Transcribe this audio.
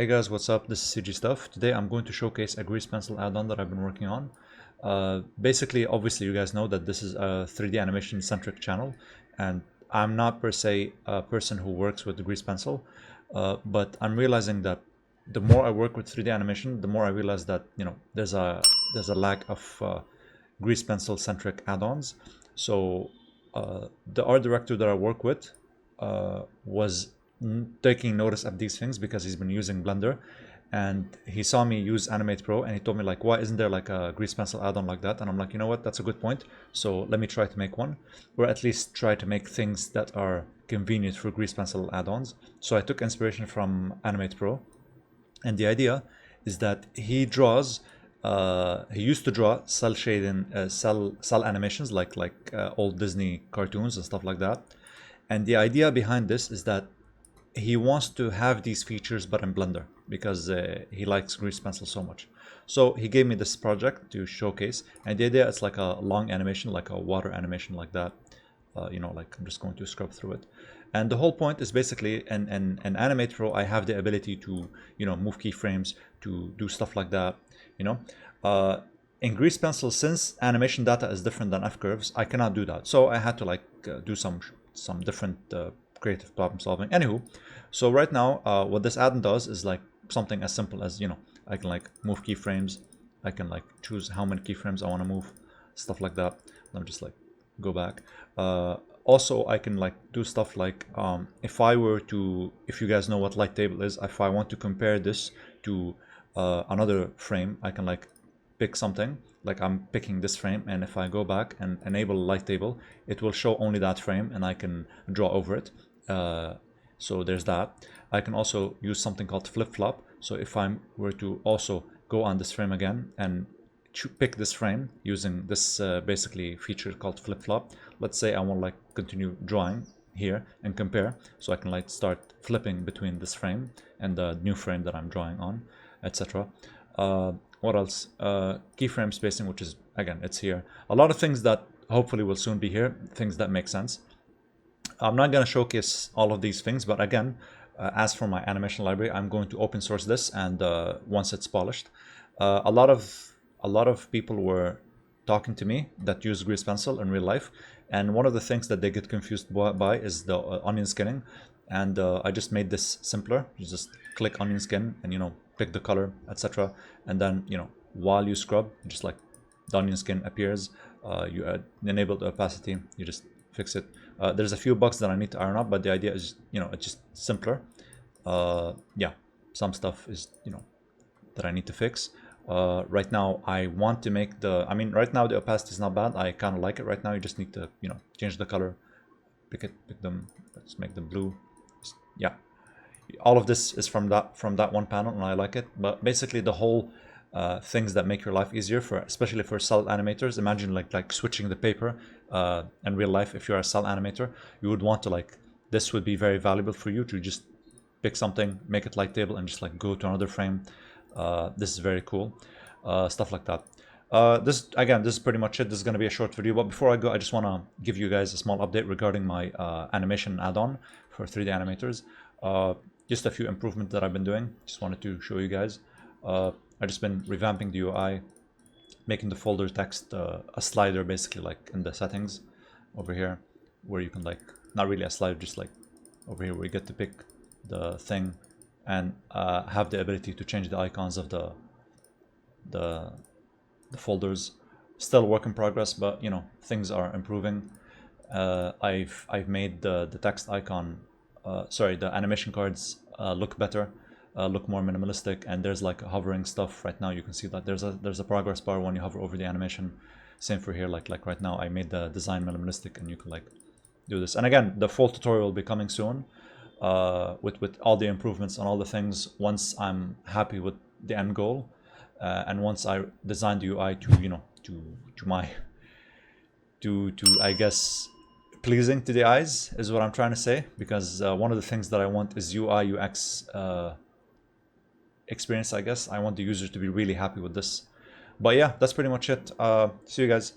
Hey guys, what's up? This is CG Stuff. Today I'm going to showcase a grease pencil add-on that I've been working on. Basically, obviously you guys know that this is a 3D animation centric channel, and I'm not per se a person who works with the grease pencil, but I'm realizing that the more I work with 3D animation, the more I realize that there's a lack of grease pencil centric add-ons. So the art director that I work with was taking notice of these things because he's been using Blender, and he saw me use Animate Pro, and he told me like, why isn't there like a grease pencil add-on like that? And I'm like, you know what, that's a good point, so let me try to make one, or at least try to make things that are convenient for grease pencil add-ons. So I took inspiration from Animate Pro, and the idea is that he used to draw cell shading, cell animations like old Disney cartoons and stuff like that. And the idea behind this is that he wants to have these features but in Blender because he likes grease pencil so much. So he gave me this project to showcase, and the idea is like a long animation, like a water animation like that. Like I'm just going to scrub through it. And the whole point is basically in Animate Pro, I have the ability to move keyframes, to do stuff like that. In grease pencil, since animation data is different than F-curves, I cannot do that. So I had to do some different creative problem solving. Anywho, so right now what this add-on does is like something as simple as I can like move keyframes, I can like choose how many keyframes I want to move, stuff like that. Let me just like go back. Also I can like do stuff like if you guys know what light table is, if I want to compare this to another frame, I can like pick something, like I'm picking this frame, and if I go back and enable light table, it will show only that frame and I can draw over it. So there's that. I can also use something called flip-flop. So if I were to also go on this frame again and pick this frame using this basically feature called flip-flop, let's say I want to like continue drawing here and compare, so I can like start flipping between this frame and the new frame that I'm drawing on, etc. What else? Keyframe spacing, which is, again, it's here. A lot of things that hopefully will soon be here, things that make sense. I'm not going to showcase all of these things, but again, as for my animation library, I'm going to open source this, and once it's polished, a lot of people were talking to me that use grease pencil in real life, and one of the things that they get confused by is the onion skinning, and I just made this simpler. You just click onion skin and pick the color, etc., and then while you scrub, just like the onion skin appears, you enable the opacity, you just fix it. There's a few bugs that I need to iron out, but the idea is it's just simpler. Yeah, some stuff is that I need to fix. Right now I want to make right now the opacity is not bad. I kind of like it right now. You just need to change the color, pick them, let's make them blue. Yeah, all of this is from that one panel, and I like it. But basically the whole things that make your life easier, especially for cell animators. Imagine like switching the paper in real life. If you're a cell animator, you would want to this would be very valuable for you to just pick something, make it light table, and just like go to another frame. This is very cool, stuff like that. This is pretty much it. This is going to be a short video, but before I go, I just want to give you guys a small update regarding my animation add-on for 3D animators. Just a few improvements that I've been doing. Just wanted to show you guys. I've just been revamping the UI, making the folder text a slider, basically like in the settings over here, where you can not really a slider, just like over here where you get to pick the thing and have the ability to change the icons of the folders. Still work in progress, but things are improving. I've made the text icon, the animation cards look better, look more minimalistic, and there's like hovering stuff right now. You can see that there's a progress bar when you hover over the animation. Same for here, like right now I made the design minimalistic, and you can do this. And again, the full tutorial will be coming soon with all the improvements and all the things once I'm happy with the end goal, and once I design the UI to I guess pleasing to the eyes, is what I'm trying to say, because one of the things that I want is UI UX experience. I guess I want the user to be really happy with this. But yeah, that's pretty much it. See you guys.